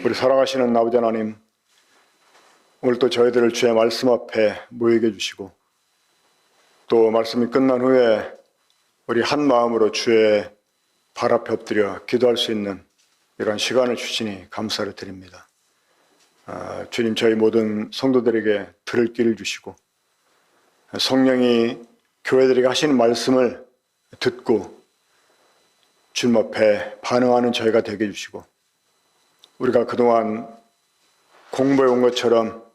우리 사랑하시는 아버지 하나님, 오늘 또 저희들을 주의 말씀 앞에 모이게 해주시고, 또 말씀이 끝난 후에 우리 한 마음으로 주의 발 앞에 엎드려 기도할 수 있는 이런 시간을 주시니 감사를 드립니다. 주님, 저희 모든 성도들에게 들을 길을 주시고, 성령이 교회들에게 하시는 말씀을 듣고 주님 앞에 반응하는 저희가 되게 해주시고, 우리가 그동안 공부해 온 것처럼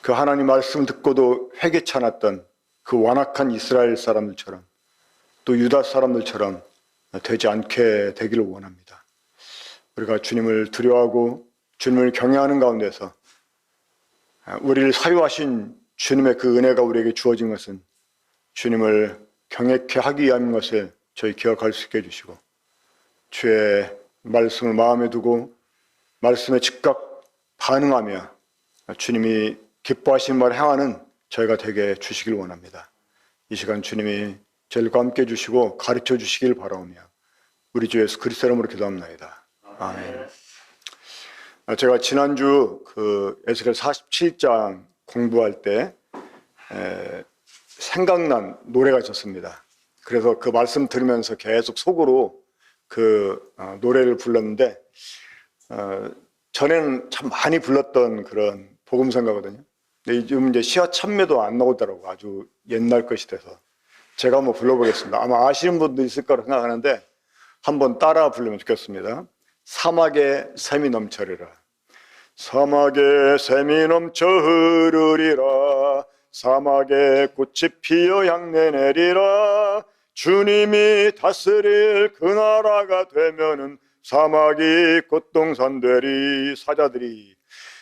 그 하나님 말씀 듣고도 회개치 않았던 그 완악한 이스라엘 사람들처럼, 또 유다 사람들처럼 되지 않게 되기를 원합니다. 우리가 주님을 두려워하고 주님을 경외하는 가운데서 우리를 사유하신 주님의 그 은혜가 우리에게 주어진 것은 주님을 경외케 하기 위함인 것을 저희 기억할 수 있게 해주시고, 주의 말씀을 마음에 두고 말씀에 즉각 반응하며 주님이 기뻐하시는 말을 향하는 저희가 되게 주시길 원합니다. 이 시간 주님이 저희과 함께 해주시고 가르쳐 주시길 바라오며 우리 주 예수 그리스도 이름으로 기도합나이다. 아멘. 제가 지난주 그 에스겔 47장 공부할 때 생각난 노래가 있었습니다. 그래서 그 말씀 들으면서 계속 속으로 그 노래를 불렀는데, 전에는 참 많이 불렀던 그런 복음성가거든요. 근데 요즘 이제 시와 참매도 안 나오더라고. 아주 옛날 것이 돼서 제가 한번 불러보겠습니다. 아마 아시는 분도 있을 거라 생각하는데 한번 따라 부르면 좋겠습니다. 사막에 샘이 넘쳐리라. 사막에 샘이 넘쳐 흐르리라. 사막에 꽃이 피어 향내 내리라. 주님이 다스릴 그 나라가 되면은 사막이 꽃동산 되리.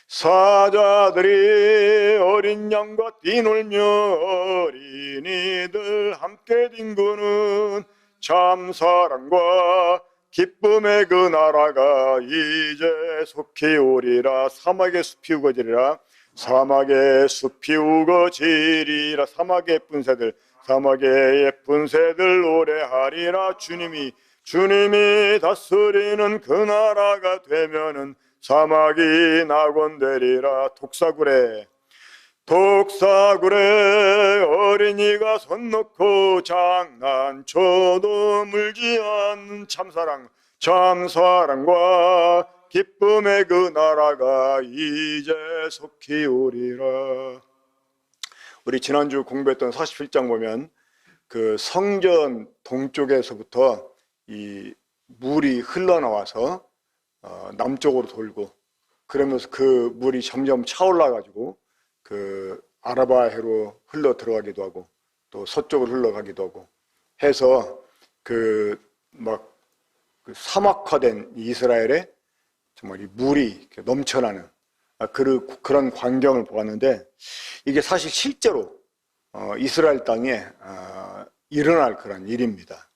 사자들이 어린 양과 뛰놀며 어린이들 함께 뒹구는 참 사랑과 기쁨의 그 나라가 이제 속히 오리라. 사막의 숲이 우거지리라. 사막의 숲이 우거지리라. 사막의 예쁜 새들, 사막의 예쁜 새들 노래하리라. 주님이 다스리는 그 나라가 되면은 사막이 낙원되리라. 독사굴에 어린이가 손 놓고 장난쳐도 물지 않는 참사랑과 기쁨의 그 나라가 이제 속히 오리라. 우리 지난주 공부했던 47장 보면 그 성전 동쪽에서부터 이 물이 흘러나와서 남쪽으로 돌고, 그러면서 그 물이 점점 차올라 가지고 그 아라바해로 흘러 들어가기도 하고 또 서쪽으로 흘러가기도 하고 해서 그 사막화된 이스라엘에 정말 이 물이 넘쳐나는 그런 광경을 보았는데, 이게 사실 실제로 이스라엘 땅에 일어날 그런 일입니다.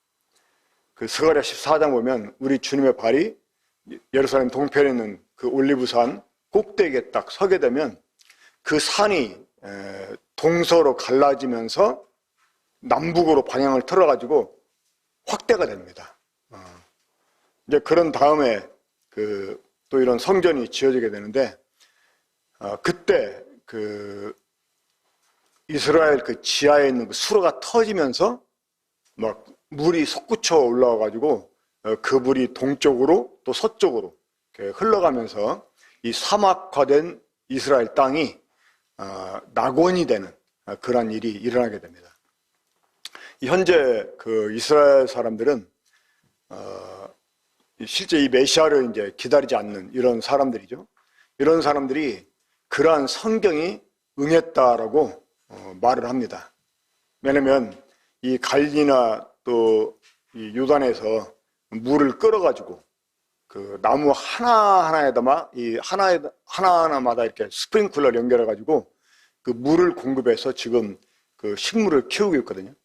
그 스가랴 14장 보면 우리 주님의 발이 예루살렘 동편에 있는 그 올리브산 꼭대기에 딱 서게 되면 그 산이 동서로 갈라지면서 남북으로 방향을 틀어가지고 확대가 됩니다. 이제 그런 다음에 또 이런 성전이 지어지게 되는데, 그때 그 이스라엘 그 지하에 있는 그 수로가 터지면서 막 물이 솟구쳐 올라와가지고 그 물이 동쪽으로 또 서쪽으로 흘러가면서 이 사막화된 이스라엘 땅이 낙원이 되는 그런 일이 일어나게 됩니다. 현재 그 이스라엘 사람들은 실제 이 메시아를 이제 기다리지 않는 이런 사람들이죠. 이런 사람들이 그러한 성경이 응했다라고 말을 합니다. 왜냐면 이 갈리나 또 이 요단에서 물을 끌어가지고 그 나무 하나하나마다 이렇게 스프링클러를 연결해가지고 그 물을 공급해서 지금 그 식물을 키우고 있거든요.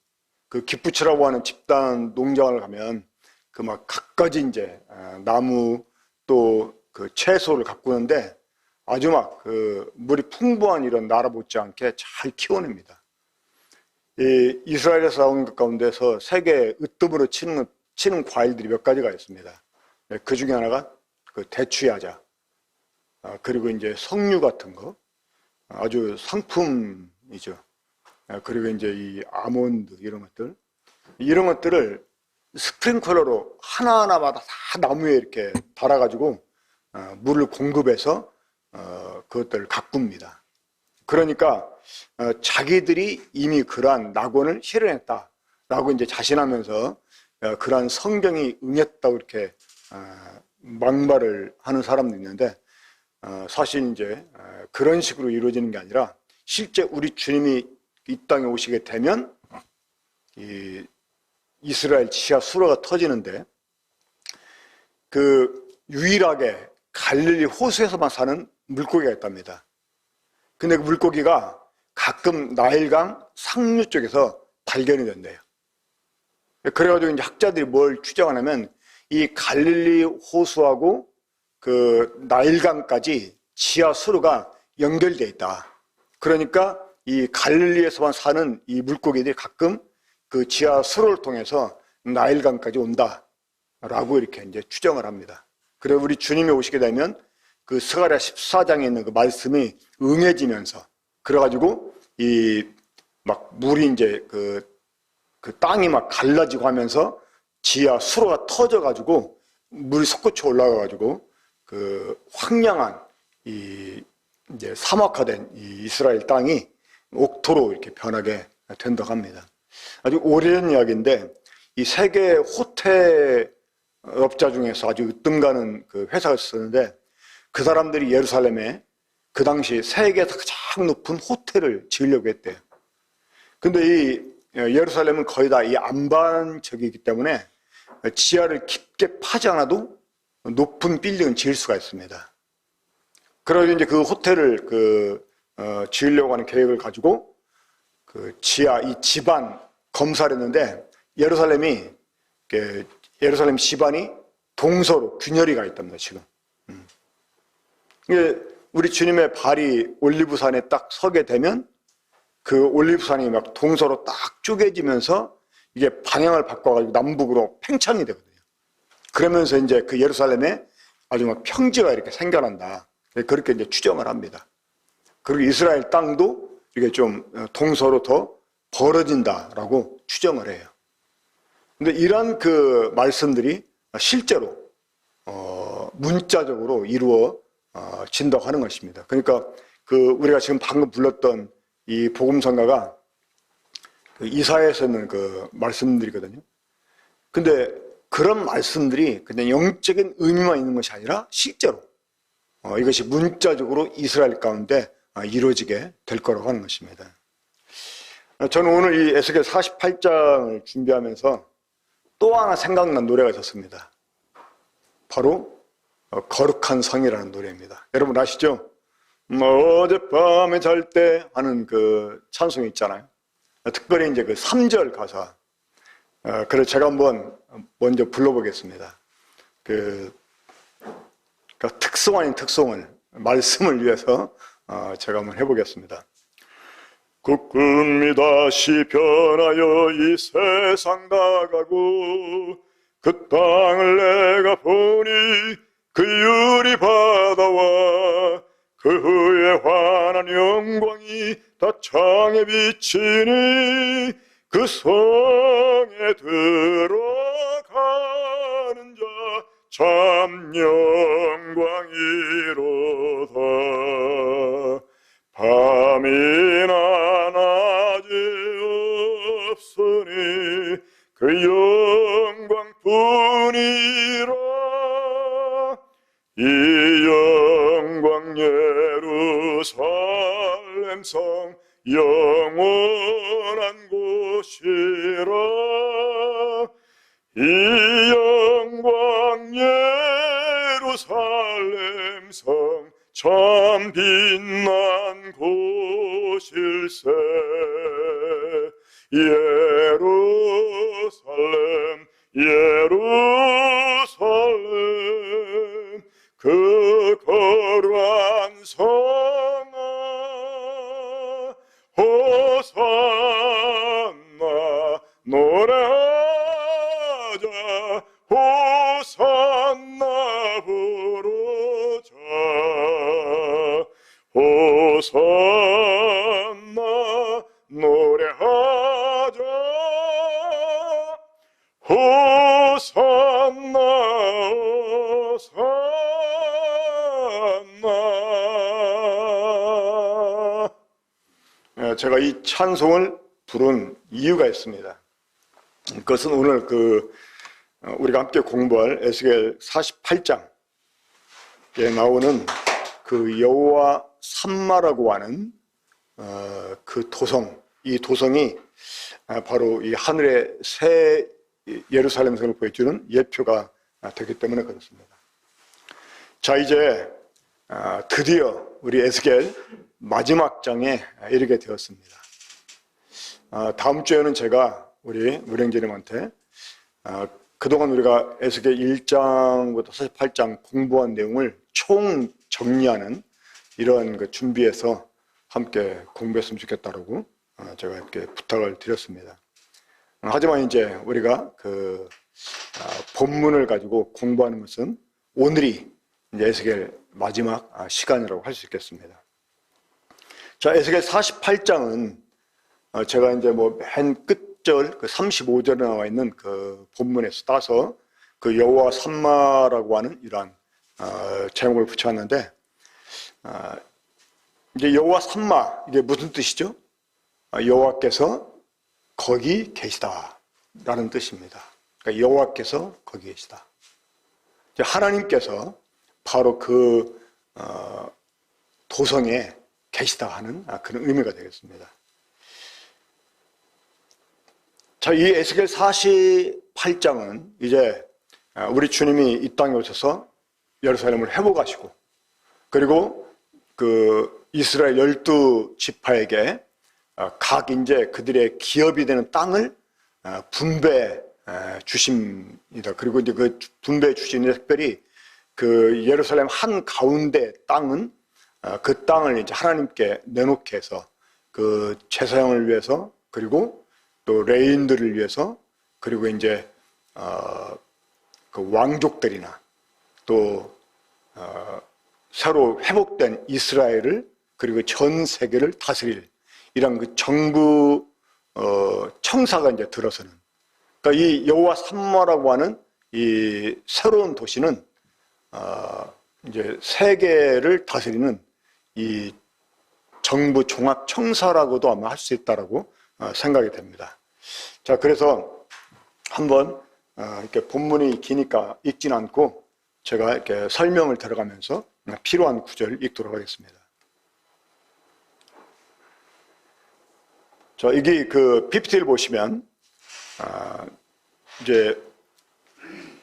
그 기프치라고 하는 집단 농장을 가면 그 막 갖가지 이제 나무 또 그 채소를 가꾸는데 아주 막 그 물이 풍부한 이런 나라 못지않게 잘 키워냅니다. 이 이스라엘에서 나온 것 가운데서 세계 으뜸으로 치는 과일들이 몇 가지가 있습니다. 그 중에 하나가 그 대추야자, 그리고 이제 석류 같은 거, 아주 상품이죠. 그리고 이제 이 아몬드 이런 것들을 스프링클러로 하나하나마다 다 나무에 이렇게 달아가지고 물을 공급해서 그것들을 가꿉니다. 그러니까 자기들이 이미 그러한 낙원을 실현했다라고 이제 자신하면서 그러한 성경이 응했다고 이렇게 막말을 하는 사람도 있는데, 사실 이제 그런 식으로 이루어지는 게 아니라 실제 우리 주님이 이 땅에 오시게 되면 이 이스라엘 지하 수로가 터지는데, 그 유일하게 갈릴리 호수에서만 사는 물고기가 있답니다. 근데 그 물고기가 가끔 나일강 상류 쪽에서 발견이 된대요. 그래가지고 이제 학자들이 뭘 추정하냐면, 이 갈릴리 호수하고 그 나일강까지 지하 수로가 연결되어 있다. 그러니까 이 갈릴리에서만 사는 이 물고기들이 가끔 그 지하 수로를 통해서 나일강까지 온다라고 이렇게 이제 추정을 합니다. 그리고 우리 주님이 오시게 되면 그 스가랴 14장에 있는 그 말씀이 응해지면서, 그래가지고 이 막 물이 이제 그 땅이 막 갈라지고 하면서 지하 수로가 터져가지고 물이 솟구쳐 올라가가지고 그 황량한 이 이제 사막화된 이 이스라엘 땅이 옥토로 이렇게 변하게 된다고 합니다. 아주 오래된 이야기인데, 이 세계 호텔 업자 중에서 아주 으뜸가는 그 회사가 있었는데, 그 사람들이 예루살렘에 그 당시 세계에서 가장 높은 호텔을 지으려고 했대요. 근데 이 예루살렘은 거의 다 이 안반적이기 때문에 지하를 깊게 파지 않아도 높은 빌딩을 지을 수가 있습니다. 그래서 이제 그 호텔을 지으려고 하는 계획을 가지고 그 지하 이 집안 검사를 했는데, 예루살렘 집안이 동서로 균열이 가 있답니다, 지금. 우리 주님의 발이 올리브산에 딱 서게 되면 그 올리브산이 막 동서로 딱 쪼개지면서 이게 방향을 바꿔가지고 남북으로 팽창이 되거든요. 그러면서 이제 그 예루살렘에 아주 막 평지가 이렇게 생겨난다. 그렇게 이제 추정을 합니다. 그리고 이스라엘 땅도 이게 좀 동서로 더 벌어진다라고 추정을 해요. 근데 이러한 그 말씀들이 실제로 문자적으로 이루어진다고 하는 것입니다. 그러니까 우리가 지금 방금 불렀던 이 복음성가가 그 이사야에서 있는 그 말씀들이거든요. 근데 그런 말씀들이 그냥 영적인 의미만 있는 것이 아니라 실제로 이것이 문자적으로 이스라엘 가운데 이루어지게 될 거라고 하는 것입니다. 저는 오늘 이 에스겔 48장을 준비하면서 또 하나 생각난 노래가 있었습니다. 바로 거룩한 성이라는 노래입니다. 여러분 아시죠? 어젯밤에 잘 때 하는 그 찬송이 있잖아요. 특별히 이제 그 3절 가사. 그래서 제가 한번 먼저 불러보겠습니다. 특송 아닌 특송을, 말씀을 위해서 제가 한번 해보겠습니다. 국금이 다시 변하여 이 세상 나가고 그 땅을 내가 보니 그 유리 바다와 그 후에 환한 영광이 다 창에 비치니 그 성에 들어가는 자 참 영광이로다. 밤이나 낮이 없으니 그 영광뿐이라. 이 영광 예루살렘 성 영원한 곳이라. 이 영광 예루살렘 성 참 빛난 곳일세. 예루살렘 예루살렘 그 거룩한 성아 호산나 노래하자. 호산나 부르자. 호산나 노래하자. 호산나 호산나. 제가 이 찬송을 부른 이유가 있습니다. 그것은 오늘 우리가 함께 공부할 에스겔 48장에 나오는 그 여호와 삼마라고 하는 그 도성, 이 도성이 바로 이 하늘의 새 예루살렘 성을 보여주는 예표가 되기 때문에 그렇습니다. 자, 이제 드디어 우리 에스겔 마지막 장에 이르게 되었습니다. 다음 주에는 제가 우리 무령제님한테 그동안 우리가 에스겔 1장부터 48장 공부한 내용을 총 정리하는 이러한 그 준비해서 함께 공부했으면 좋겠다라고 제가 이렇게 부탁을 드렸습니다. 하지만 이제 우리가 본문을 가지고 공부하는 것은 오늘이 이제 에스겔 마지막 시간이라고 할 수 있겠습니다. 자, 에스겔 48장은 제가 이제 맨 끝절 35절에 나와 있는 그 본문에서 따서 그 여호와 삼마라고 하는 이러한 제목을 붙였는데, 이제 여호와 삼마, 이게 무슨 뜻이죠? 여호와께서 거기 계시다 라는 뜻입니다. 그러니까 여호와께서 거기 계시다. 하나님께서 바로 그 도성에 계시다 하는 그런 의미가 되겠습니다. 자, 이 에스겔 48장은 이제 우리 주님이 이 땅에 오셔서 예루살렘을 회복하시고, 그리고 그 이스라엘 12지파에게 각 이제 그들의 기업이 되는 땅을 분배해 주십니다. 그리고 이제 그 분배해 주시는 특별히 그 예루살렘 한 가운데 땅은 그 땅을 이제 하나님께 내놓게 해서 그 제사장을 위해서, 그리고 또 레인들을 위해서, 그리고 이제 그 왕족들이나 또 새로 회복된 이스라엘을, 그리고 전 세계를 다스릴 이런 그 정부 청사가 이제 들어서는, 그러니까 이 여호와 삼마라고 하는 이 새로운 도시는 이제 세계를 다스리는 이 정부 종합 청사라고도 아마 할 수 있다라고 생각이 됩니다. 자, 그래서 한번 이렇게 본문이 기니까 읽진 않고 제가 이렇게 설명을 들어가면서 필요한 구절을 읽도록 하겠습니다. 자, 여기 그 PPT를 보시면 이제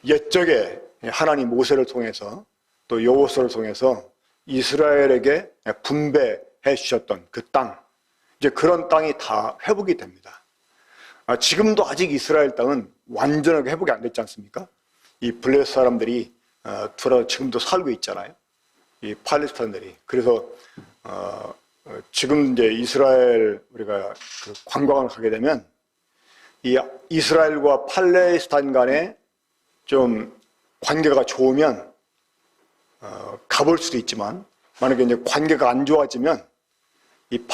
옛적에 하나님 모세를 통해서 또 여호수아를 통해서 이스라엘에게 분배해 주셨던 그 땅, 이제 그런 땅이 다 회복이 됩니다. 지금도 아직 이스라엘 땅은 완전하게 회복이 안 됐지 않습니까? 이 블레셋 사람들이 들어 지금도 살고 있잖아요. 이 팔레스타인들이. 그래서 지금 이제 이스라엘 우리가 그 관광을 가게 되면 이 이스라엘과 팔레스타인 간에 좀 관계가 좋으면 가볼 수도 있지만, 만약에 이제 관계가 안 좋아지면 이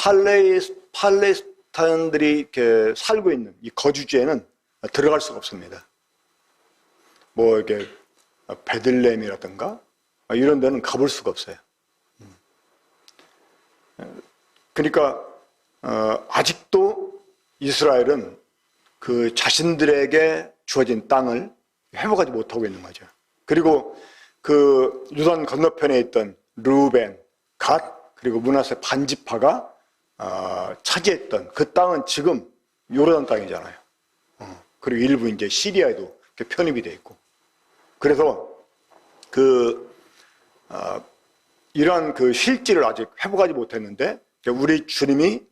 팔레스타인들이 이렇게 살고 있는 이 거주지에는 들어갈 수가 없습니다. 뭐 이렇게 베들레헴이라든가 이런 데는 가볼 수가 없어요. 그러니까 아직도 이스라엘은 그 자신들에게 주어진 땅을 회복하지 못하고 있는 거죠. 그리고 그 유단 건너편에 있던 르우벤, 갓, 그리고 므낫세 반지파가 차지했던 그 땅은 지금 요르단 땅이잖아요. 그리고 일부 이제 시리아에도 편입이 돼 있고. 그래서 이러한 그 실질을 아직 회복하지 못했는데, 우리 주님이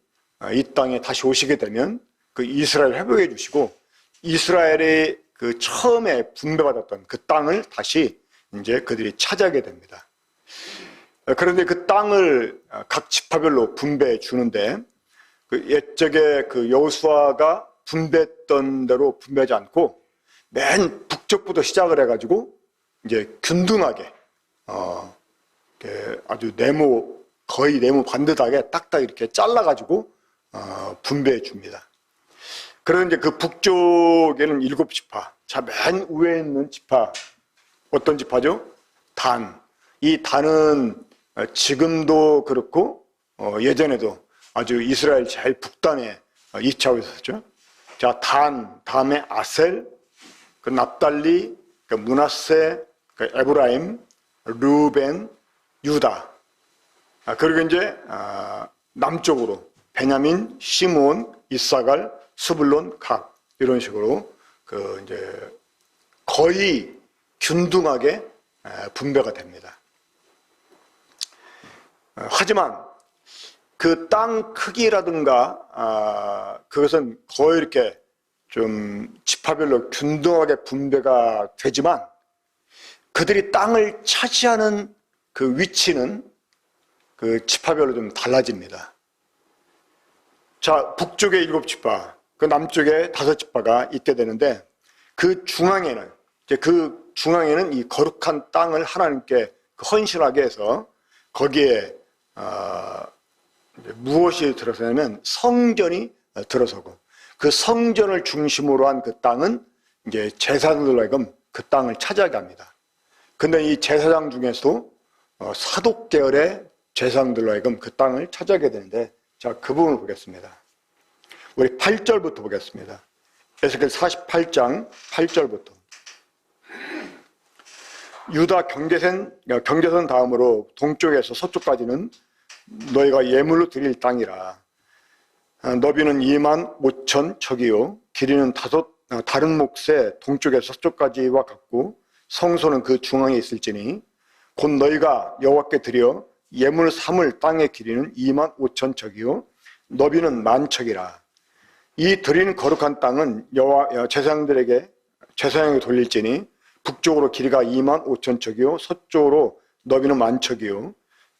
이 땅에 다시 오시게 되면 그 이스라엘 회복해 주시고, 이스라엘의 그 처음에 분배받았던 그 땅을 다시 이제 그들이 차지하게 됩니다. 그런데 그 땅을 각 지파별로 분배해 주는데, 그 옛적에 그 여호수아가 분배했던 대로 분배하지 않고 맨 북쪽부터 시작을 해가지고 이제 균등하게 아주 네모 거의 네모 반듯하게 딱딱 이렇게 잘라가지고 분배해 줍니다. 그런데 이제 그 북쪽에는 7지파. 자, 맨 위에 있는 지파 어떤 지파죠? 단. 이 단은 지금도 그렇고 예전에도 아주 이스라엘 제일 북단에 위치하고 있었죠. 자, 단, 다음에 아셀, 그 납달리, 그 므낫세, 그 에브라임, 르벤, 유다. 그리고 이제 남쪽으로 베냐민, 시몬, 이사갈, 스불론, 갓 이런 식으로 그 이제 거의 균등하게 분배가 됩니다. 하지만 그 땅 크기라든가 그것은 거의 이렇게 좀 지파별로 균등하게 분배가 되지만 그들이 땅을 차지하는 그 위치는 그 지파별로 좀 달라집니다. 자, 북쪽에 7지파, 그 남쪽에 5지파가 있게 되는데 그 중앙에는 이 거룩한 땅을 하나님께 헌신하게 해서 거기에 무엇이 들어서냐면 성전이 들어서고 그 성전을 중심으로 한 그 땅은 이제 제사장들로 하여금 그 땅을 차지하게 합니다. 근데 이 제사장 중에서도 사독 계열의 제사장들로 하여금 그 땅을 차지하게 되는데 자, 그 부분을 보겠습니다. 우리 8절부터 보겠습니다. 에스겔 48장 8절부터. 유다 경계선 다음으로 동쪽에서 서쪽까지는 너희가 예물로 드릴 땅이라. 너비는 25,000 척이요 길이는 다른 몫의 동쪽에서 서쪽까지와 같고 성소는 그 중앙에 있을지니 곧 너희가 여호와께 드려 예물 삼을 땅의 길이는 25,000 척이요 너비는 10,000척이라. 이 드리는 거룩한 땅은 제사장에게 돌릴지니 북쪽으로 길이가 25,000 척이요 서쪽으로 너비는 10,000척이요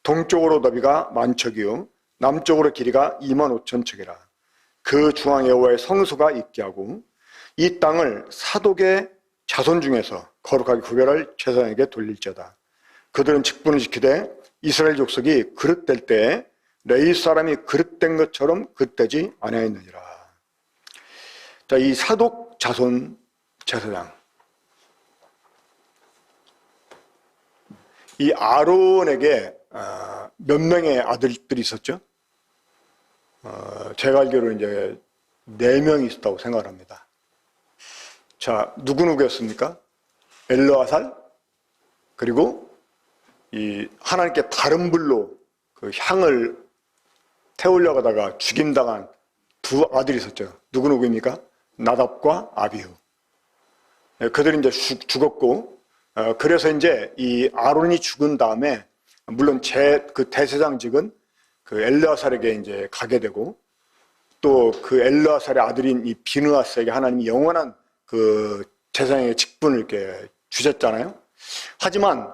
동쪽으로 너비가 10,000척이요 남쪽으로 길이가 25,000 척이라. 그 중앙에 여호와의 성소가 있게 하고 이 땅을 사독의 자손 중에서 거룩하게 구별할 제사장에게 돌릴지어다. 그들은 직분을 지키되 이스라엘 족속이 그릇될 때에 레위 사람이 그릇된 것처럼 그릇되지 아니하였느니라. 자, 이 사독 자손 제사장, 이 아론에게 몇 명의 아들들이 있었죠? 제가 알기로 이제 4명이 있었다고 생각합니다. 자, 누구였습니까? 엘르아살, 그리고 이 하나님께 다른 불로 그 향을 태우려고 하다가 죽임당한 2 아들이 있었죠. 누구입니까? 나답과 아비후. 그들이 이제 죽었고, 그래서 이제 이 아론이 죽은 다음에 물론 그 대제사장직은 그 엘르아살에게 이제 가게 되고 또 그 엘르아살의 아들인 이 비느하스에게 하나님이 영원한 그 제사장의 직분을 이렇게 주셨잖아요. 하지만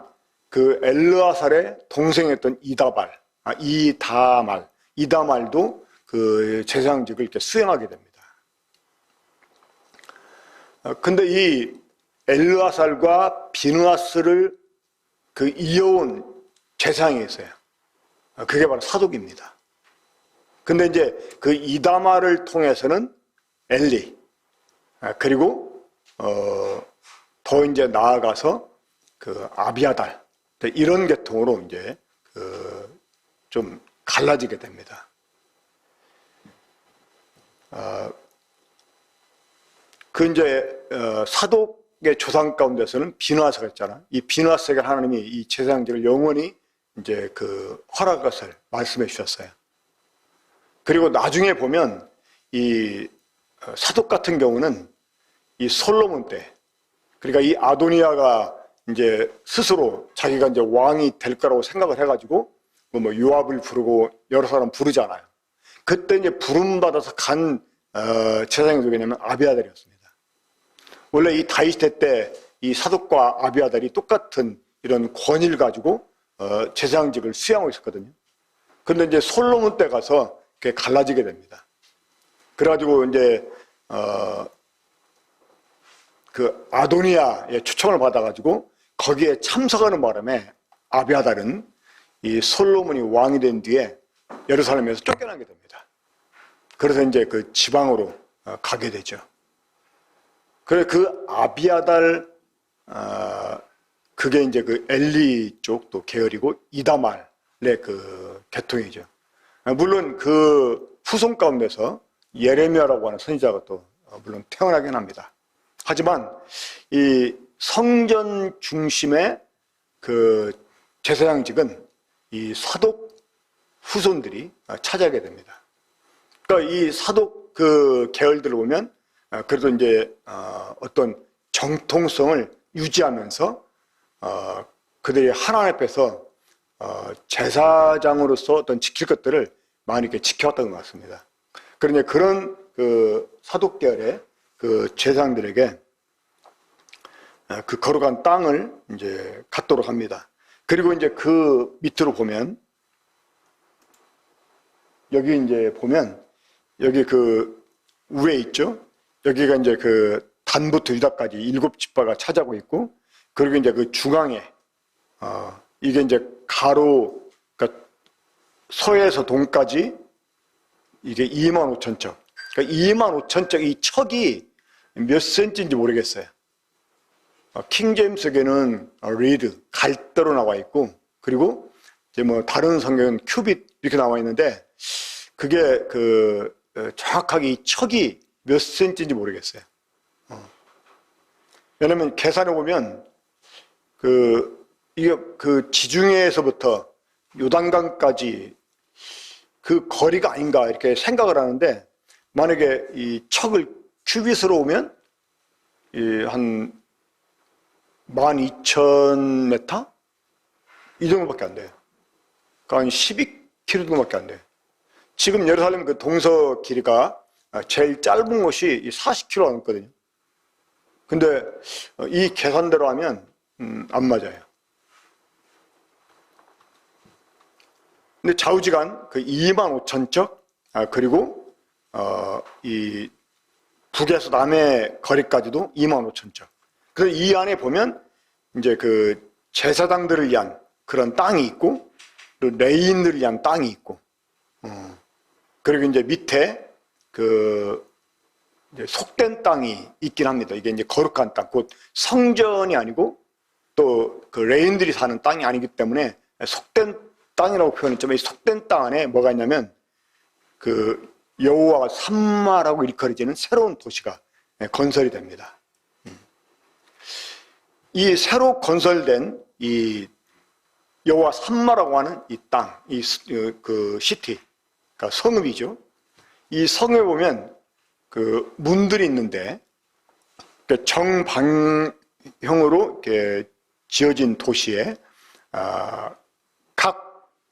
그 엘르아살의 동생이었던 이다말도 그 제사장직을 이렇게 수행하게 됩니다. 근데 이 엘르아살과 비느하스를 그 이어온 제사장이 있어요. 그게 바로 사독입니다. 근데 이제 그 이다말을 통해서는 엘리, 그리고 더 이제 나아가서 그 아비아달, 이런 계통으로 이제 좀 갈라지게 됩니다. 그 이제 사독의 조상 가운데서는 비느하스가 있잖아. 이 비느하스에게 하나님이 이 제사장직을 영원히 이제 그 허락할 것을 말씀해 주셨어요. 그리고 나중에 보면 이 사독 같은 경우는 이 솔로몬 때, 그러니까 이 아도니아가 이제 스스로 자기가 이제 왕이 될 거라고 생각을 해가지고 뭐 요압을 부르고 여러 사람 부르잖아요. 그때 이제 부름 받아서 간 제사장이 누구냐면 아비아달이었습니다. 원래 이 다윗 때 이 사독과 아비아달이 똑같은 이런 권위를 가지고 제사장직을 수행하고 있었거든요. 근데 이제 솔로몬 때 가서 그게 갈라지게 됩니다. 그래가지고 이제 그 아도니아의 초청을 받아가지고 거기에 참석하는 바람에 아비아달은 이 솔로몬이 왕이 된 뒤에 예루살렘에서 쫓겨나게 됩니다. 그래서 이제 그 지방으로 가게 되죠. 그래서 그 아비아달, 그게 이제 그 엘리 쪽 또 계열이고 이다말의 그 계통이죠. 물론 그 후손 가운데서 예레미야라고 하는 선지자가 또 물론 태어나긴 합니다. 하지만 이 성전 중심의 그 제사장직은 이 사독 후손들이 차지하게 됩니다. 그러니까 이 사독 그 계열들을 보면 그래도 이제 어떤 정통성을 유지하면서 그들이 하나님 앞에서 제사장으로서 어떤 지킬 것들을 많이 이렇게 지켜왔던 것 같습니다. 그런데 그런 그 사독 계열의 그 제사장들에게 그 거룩한 땅을 이제 갖도록 합니다. 그리고 이제 그 밑으로 보면 여기 이제 보면 여기 그 위에 있죠. 여기가 이제 그 단부터 유다까지 7지파가 차지하고 있고, 그리고 이제 그 중앙에 이게 이제 가로, 그러니까 서에서 동까지 이게 25,000척. 그러니까 25,000척 이 척이 몇 센치인지 모르겠어요. 킹제임스에게는 리드, 갈대로 나와 있고, 그리고 이제 뭐 다른 성경은 큐빗 이렇게 나와 있는데, 그게 그 정확하게 이 척이 몇 센치인지 모르겠어요. 왜냐면 계산해 보면 이게 그 지중해에서부터 요단강까지 그 거리가 아닌가 이렇게 생각을 하는데, 만약에 이 척을 큐빗으로 오면 한 12,000m? 이 정도밖에 안 돼요. 그러니까 한 12km 정도밖에 안 돼요. 지금 예루살렘 그 동서 길이가 제일 짧은 곳이 40km 넘거든요. 근데 이 계산대로 하면 안 맞아요. 근데 좌우지간 그 25,000척, 그리고 이 북에서 남의 거리까지도 25,000척. 그래서 이 안에 보면 이제 그 제사장들을 위한 그런 땅이 있고, 그리고 레위인들을 위한 땅이 있고, 그리고 이제 밑에 그 이제 속된 땅이 있긴 합니다. 이게 이제 거룩한 땅, 곧 성전이 아니고 또 그 레위인들이 사는 땅이 아니기 때문에 속된 땅이라고 표현했지만, 이 속된 땅 안에 뭐가 있냐면 그 여호와 산마라고 일컬어지는 새로운 도시가 건설이 됩니다. 이 새로 건설된 이 여호와 산마라고 하는 이 땅, 그 시티, 그러니까 성읍이죠. 이 성에 보면 그 문들이 있는데, 정방형으로 이렇게 지어진 도시에 각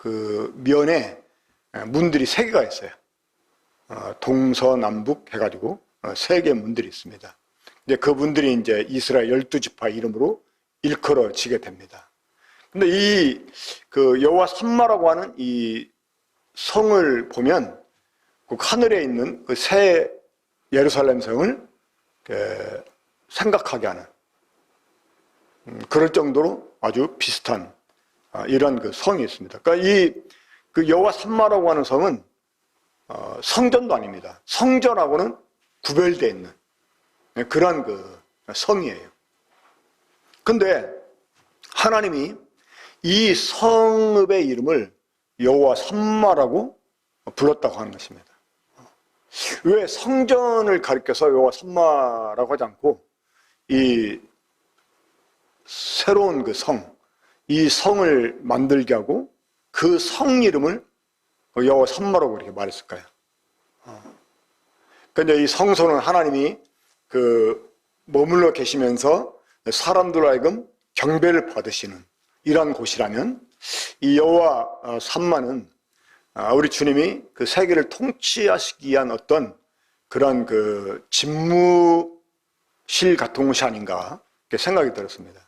그 면에 문들이 3개가 있어요. 동서남북 해가지고 3개의 문들이 있습니다. 이제 그 문들이 이제 이스라엘 12지파 이름으로 일컬어지게 됩니다. 근데 이 그 여호와 산마라고 하는 이 성을 보면 그 하늘에 있는 그 새 예루살렘 성을 생각하게 하는 그럴 정도로 아주 비슷한 이런 그 성이 있습니다. 그러니까 그 여호와 산마라고 하는 성은 성전도 아닙니다. 성전하고는 구별되어 있는 그런 그 성이에요. 근데 하나님이 이 성읍의 이름을 여호와 산마라고 불렀다고 하는 것입니다. 왜 성전을 가리켜서 여호와 산마라고 하지 않고 이 새로운 그 성, 이 성을 만들게 하고 그 성 이름을 여호와 산마라고 이렇게 말했을까요? 근데 이 성소는 하나님이 그 머물러 계시면서 사람들 하여금 경배를 받으시는 이러한 곳이라면, 이 여호와 산마는 우리 주님이 그 세계를 통치하시기 위한 어떤 그런 그 집무실 같은 곳이 아닌가 이렇게 생각이 들었습니다.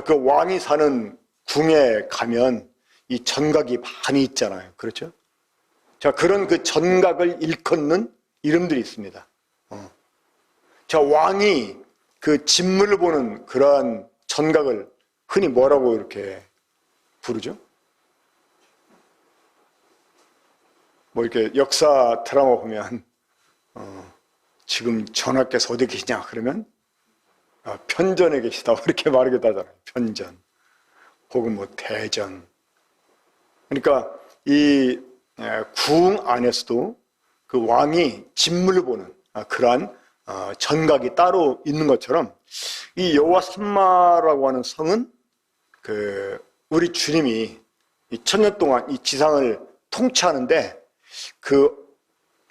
그 왕이 사는 궁에 가면 이 전각이 많이 있잖아요. 그렇죠? 그런 그 전각을 일컫는 이름들이 있습니다. 왕이 그 진물을 보는 그러한 전각을 흔히 뭐라고 이렇게 부르죠? 뭐 이렇게 역사 드라마 보면 지금 전하께서 어디 계시냐 그러면 편전에 계시다 이렇게 말하기도 하잖아요. 편전 혹은 뭐 대전. 그러니까 이 궁 안에서도 그 왕이 진물을 보는 그러한 전각이 따로 있는 것처럼 이 여호와 삼마라고 하는 성은 그 우리 주님이 이 천년 동안 이 지상을 통치하는데 그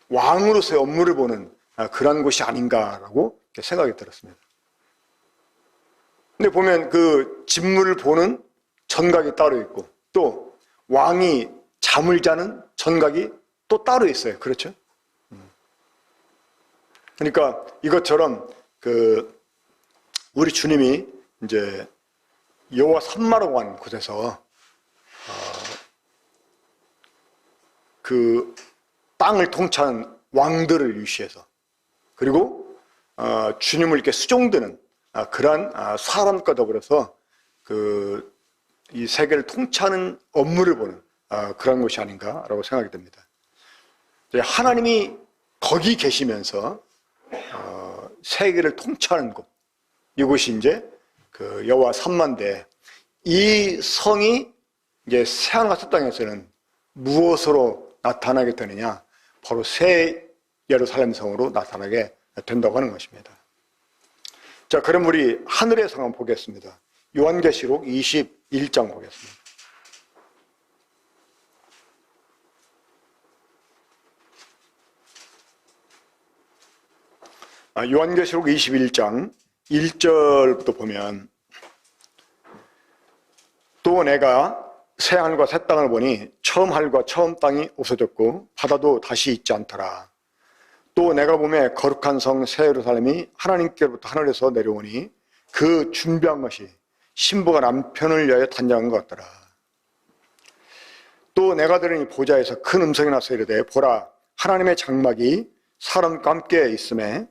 왕으로서의 업무를 보는 그런 곳이 아닌가라고 생각이 들었습니다. 근데 보면 그 진물을 보는 전각이 따로 있고 또 왕이 잠을 자는 전각이 또 따로 있어요. 그렇죠? 그러니까 이것처럼 그 우리 주님이 이제 여호와 삼마라고 하는 곳에서 그 땅을 통치하는 왕들을 위시해서 그리고 주님을 이렇게 수종드는 그러한 사람과 더불어서 그 이 세계를 통치하는 업무를 보는 그런 것이 아닌가라고 생각이 듭니다. 하나님이 거기 계시면서 세계를 통치하는 곳, 이곳이 이제 그 여호와 삼마인데 이 성이 이제 새하늘과 새 땅에서는 무엇으로 나타나게 되느냐? 바로 새 예루살렘 성으로 나타나게 된다고 하는 것입니다. 자, 그럼 우리 하늘의 성 한번 보겠습니다. 요한계시록 21장 보겠습니다. 요한계시록 21장 1절부터 보면 또 내가 새 하늘과 새 땅을 보니 처음 하늘과 처음 땅이 없어졌고 바다도 다시 있지 않더라. 또 내가 보매 거룩한 성 새 예루살렘이 하나님께로부터 하늘에서 내려오니 그 준비한 것이 신부가 남편을 위하여 단장한 것 같더라. 또 내가 들으니 보좌에서 큰 음성이 나서 이르되 보라 하나님의 장막이 사람과 함께 있음에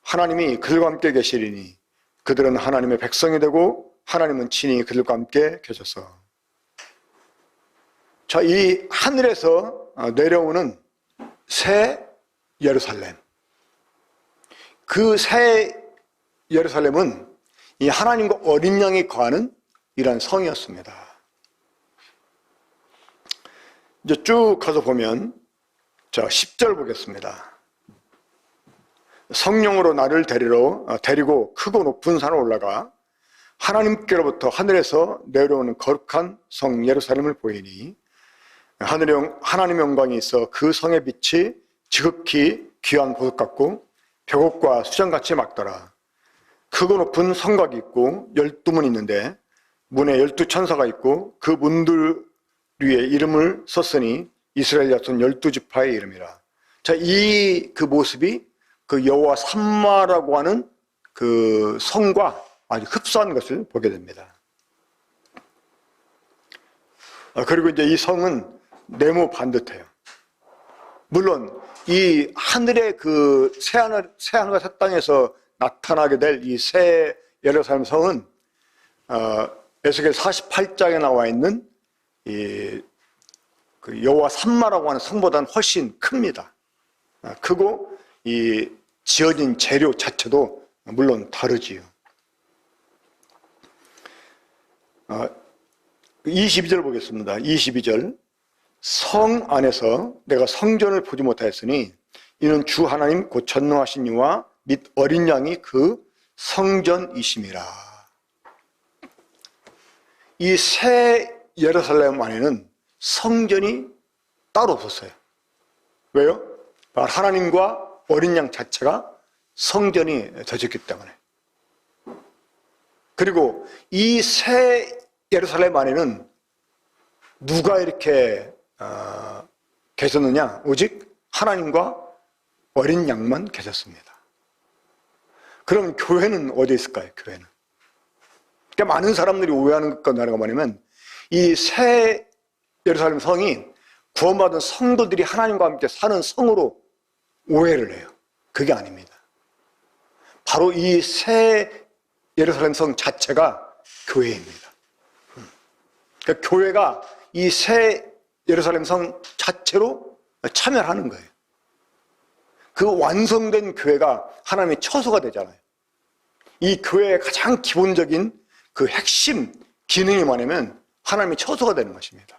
하나님이 그들과 함께 계시리니 그들은 하나님의 백성이 되고 하나님은 친히 그들과 함께 계셔서. 자, 이 하늘에서 내려오는 새 예루살렘, 그 새 예루살렘은 이 하나님과 어린 양이 거하는 이러한 성이었습니다. 이제 쭉 가서 보면 자 10절 보겠습니다. 성령으로 나를 데리고 크고 높은 산을 올라가 하나님께로부터 하늘에서 내려오는 거룩한 성 예루살렘을 보이니 하늘에 하나님의 영광이 있어 그 성의 빛이 지극히 귀한 보석 같고 벽옥과 수정같이 막더라. 크고 높은 성곽이 있고 12문이 있는데 문에 12천사가 있고 그 문들 위에 이름을 썼으니 이스라엘 자손 12지파의 이름이라. 자, 이 그 모습이 그 여호와 삼마라고 하는 그 성과 아주 흡사한 것을 보게 됩니다. 그리고 이제 이 성은 네모 반듯해요. 물론 이 하늘의 그 새하늘과 새 땅에서 나타나게 될 이 새 예루살렘 성은 에스겔 48장에 나와 있는 이 그 여호와 삼마라고 하는 성보다는 훨씬 큽니다. 크고 이 지어진 재료 자체도 물론 다르지요. 22절 보겠습니다. 22절 성 안에서 내가 성전을 보지 못하였으니 이는 주 하나님 곧 전능하신 이와 및 어린 양이 그 성전이심이라. 이 새 예루살렘 안에는 성전이 따로 없었어요. 왜요? 하나님과 어린 양 자체가 성전이 되셨기 때문에. 그리고 이 새 예루살렘 안에는 누가 이렇게 계셨느냐? 오직 하나님과 어린 양만 계셨습니다. 그럼 교회는 어디 있을까요? 교회는. 그러니까 많은 사람들이 오해하는 것과 다르가 뭐냐면 이 새 예루살렘 성이 구원받은 성도들이 하나님과 함께 사는 성으로 오해를 해요. 그게 아닙니다. 바로 이 새 예루살렘 성 자체가 교회입니다. 그러니까 교회가 이 새 예루살렘 성 자체로 참여하는 거예요. 그 완성된 교회가 하나님의 처소가 되잖아요. 이 교회의 가장 기본적인 그 핵심 기능이 뭐냐면 하나님의 처소가 되는 것입니다.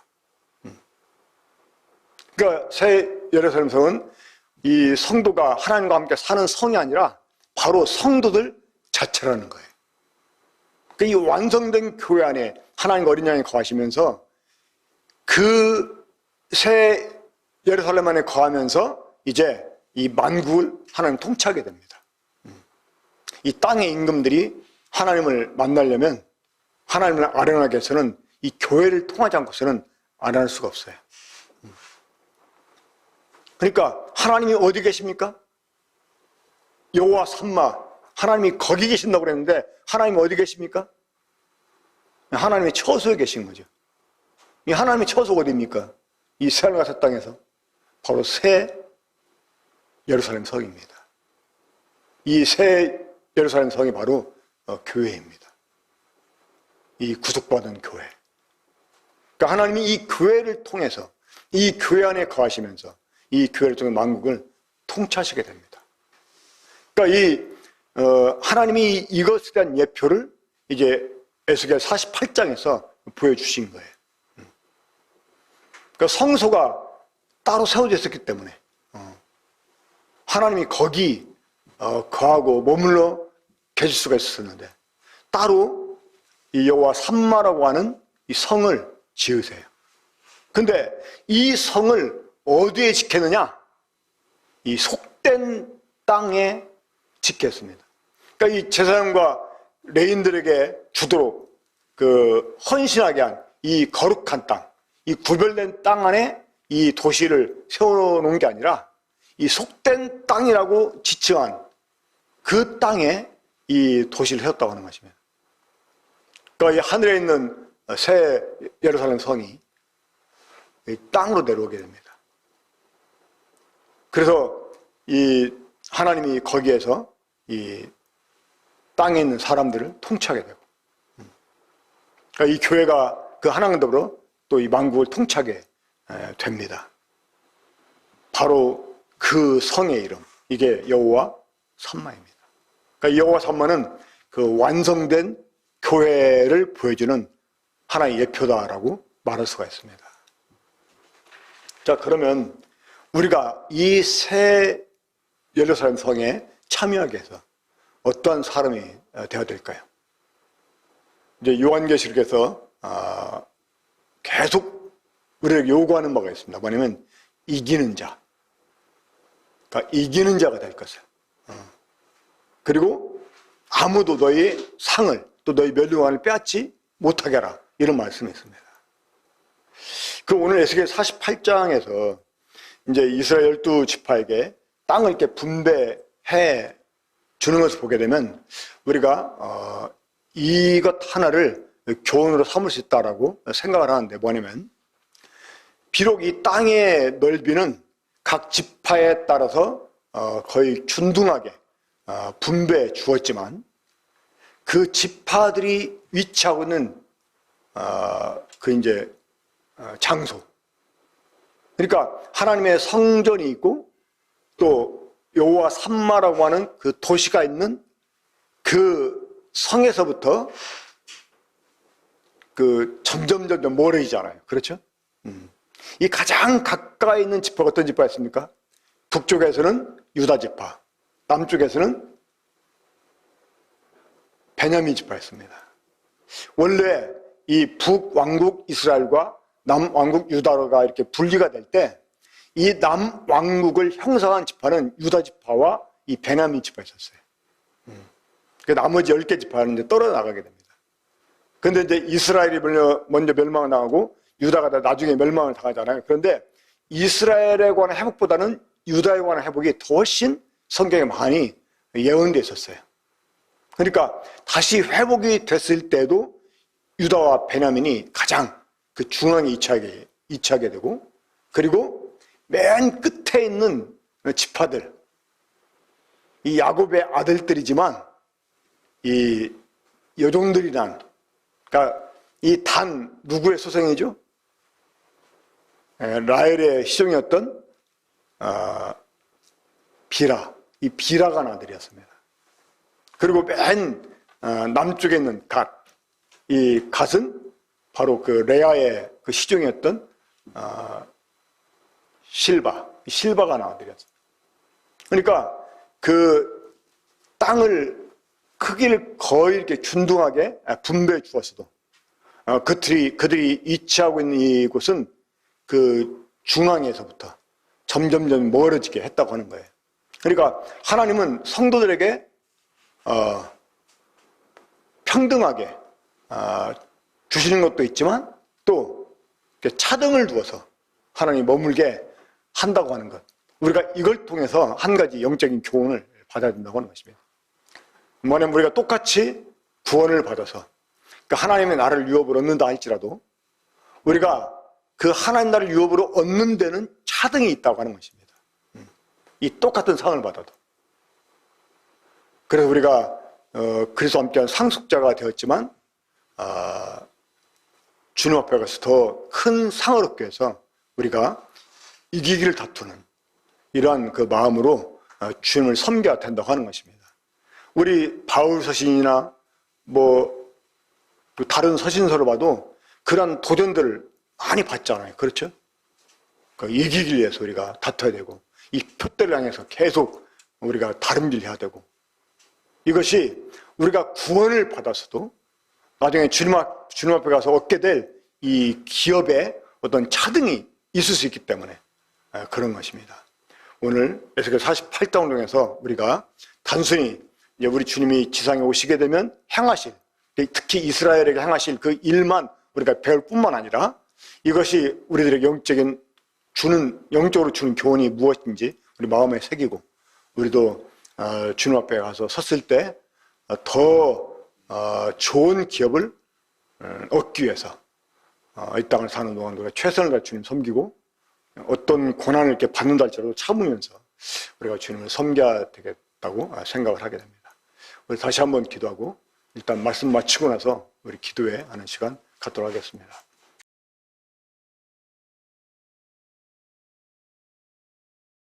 그러니까 새 예루살렘 성은 이 성도가 하나님과 함께 사는 성이 아니라 바로 성도들 자체라는 거예요. 그러니까 이 완성된 교회 안에 하나님과 어린 양이 거하시면서 그 새 예루살렘 안에 거하면서 이제 이 만국을 하나님 통치하게 됩니다. 이 땅의 임금들이 하나님을 만나려면 하나님을 아련하게 해서는 이 교회를 통하지 않고서는 아련할 수가 없어요. 그러니까 하나님이 어디 계십니까? 여호와 삼마, 하나님이 거기 계신다고 그랬는데 하나님이 어디 계십니까? 하나님의 처소에 계신 거죠. 이 하나님의 처소가 어디입니까? 이 새하늘과 새 땅에서 바로 새 예루살렘 성입니다. 이 새 예루살렘 성이 바로 교회입니다. 이 구속받은 교회. 그러니까 하나님이 이 교회를 통해서 이 교회 안에 거하시면서 이 교회를 통해 만국을 통치하시게 됩니다. 그러니까 하나님이 이것에 대한 예표를 이제 에스겔 48장에서 보여주신 거예요. 그러니까 성소가 따로 세워져 있었기 때문에 하나님이 거기 거하고 머물러 계실 수가 있었는데 따로 이 여호와 삼마라고 하는 이 성을 지으세요. 근데 이 성을 어디에 지켰느냐? 이 속된 땅에 지켰습니다. 그러니까 이 제사장과 레인들에게 주도록 그 헌신하게 한 이 거룩한 땅, 이 구별된 땅 안에 이 도시를 세워놓은 게 아니라 이 속된 땅이라고 지칭한 그 땅에 이 도시를 세웠다고 하는 것입니다. 그러니까 이 하늘에 있는 새 예루살렘 성이 이 땅으로 내려오게 됩니다. 그래서 이 하나님이 거기에서 이 땅에 있는 사람들을 통치하게 되고, 그러니까 이 교회가 그 하나님으로 또 이 만국을 통치하게 됩니다. 바로 그 성의 이름, 이게 여호와 삼마입니다. 그러니까 여호와 삼마는 그 완성된 교회를 보여주는 하나의 예표다라고 말할 수가 있습니다. 자, 그러면 우리가 이 새 예루살렘 성에 참여하기 위해서 어떠한 사람이 되어야 될까요? 이제 요한계시록에서 계속 우리에게 요구하는 바가 있습니다. 뭐냐면 이기는 자, 그러니까 이기는 자가 될 것을. 그리고 아무도 너희 상을 또 너희 멸류관을 빼앗지 못하게 하라, 이런 말씀이 있습니다. 그 오늘 에스겔 48장에서 이제 이스라엘 12지파에게 땅을 이렇게 분배해 주는 것을 보게 되면 우리가 이것 하나를 교훈으로 삼을 수 있다라고 생각을 하는데, 뭐냐면 비록 이 땅의 넓이는 각 지파에 따라서 거의 균등하게 분배해 주었지만 그 지파들이 위치하고 있는 그 이제 장소, 그러니까 하나님의 성전이 있고 또 여호와 삼마라고 하는 그 도시가 있는 그 성에서부터 그 점점 멀어지잖아요. 그렇죠? 이 가장 가까이 있는 지파가 어떤 지파였습니까? 북쪽에서는 유다 지파, 남쪽에서는 베냐민 지파였습니다. 원래 이 북왕국 이스라엘과 남왕국 유다가 이렇게 분리가 될 때 이 남왕국을 형성한 지파는 유다 지파와 이 베냐민 지파였었어요. 그 나머지 10개 지파는 이제 떨어져 나가게 됩니다. 그런데 이제 이스라엘이 먼저 멸망을 당하고 유다가 나중에 멸망을 당하잖아요. 그런데 이스라엘에 관한 회복보다는 유다에 관한 회복이 더 훨씬 성경에 많이 예언되어 있었어요. 그러니까 다시 회복이 됐을 때도 유다와 베냐민이 가장 그 중앙에 위치하게 되고, 그리고 맨 끝에 있는 지파들, 이 야곱의 아들들이지만 이 여종들이란, 그러니까 이 단 누구의 소생이죠? 라헬의 시종이었던 비라, 이 비라가 아들이었습니다. 그리고 맨 남쪽에 있는 갓, 이 갓은 바로 그 레아의 그 시종이었던 실바가 아들이었습니다. 그러니까 그 땅을 크기를 거의 이렇게 균등하게 분배해 주었어도 그들이 위치하고 있는 이곳은 그 중앙에서부터 점점점 멀어지게 했다고 하는 거예요. 그러니까 하나님은 성도들에게 평등하게 주시는 것도 있지만 또 차등을 두어서 하나님이 머물게 한다고 하는 것. 우리가 이걸 통해서 한 가지 영적인 교훈을 받아야 된다고 하는 것입니다. 뭐냐면 우리가 똑같이 구원을 받아서 하나님의 나를 유업으로 얻는다 할지라도 우리가 그 하나님 나를 유업으로 얻는 데는 차등이 있다고 하는 것입니다. 이 똑같은 상을 받아도. 그래서 우리가 그리스도와 함께한 상속자가 되었지만 주님 앞에 가서 더 큰 상을 얻기 위해서 우리가 이기기를 다투는 이러한 그 마음으로 주님을 섬겨야 된다고 하는 것입니다. 우리 바울 서신이나 뭐 다른 서신서를 봐도 그런 도전들을 많이 받잖아요. 그렇죠? 이기기 위해서 우리가 다퉈야 되고 이 표대를 향해서 계속 우리가 다름질해야 되고 이것이 우리가 구원을 받았어도 나중에 주님 앞에 가서 얻게 될 이 기업에 어떤 차등이 있을 수 있기 때문에 그런 것입니다. 오늘 에스겔 48장 중에서 우리가 단순히 이제 우리 주님이 지상에 오시게 되면 행하실, 특히 이스라엘에게 행하실 그 일만 우리가 배울 뿐만 아니라 이것이 우리들에게 영적으로 주는 교훈이 무엇인지 우리 마음에 새기고 우리도 주님 앞에 가서 섰을 때 더 좋은 기업을 얻기 위해서 이 땅을 사는 동안 우리가 최선을 다해 주님 섬기고 어떤 고난을 이렇게 받는다 할지라도 참으면서 우리가 주님을 섬겨야 되겠다고 생각을 하게 됩니다. 우리 다시 한번 기도하고 일단 말씀 마치고 나서 우리 기도회 하는 시간 갖도록 하겠습니다.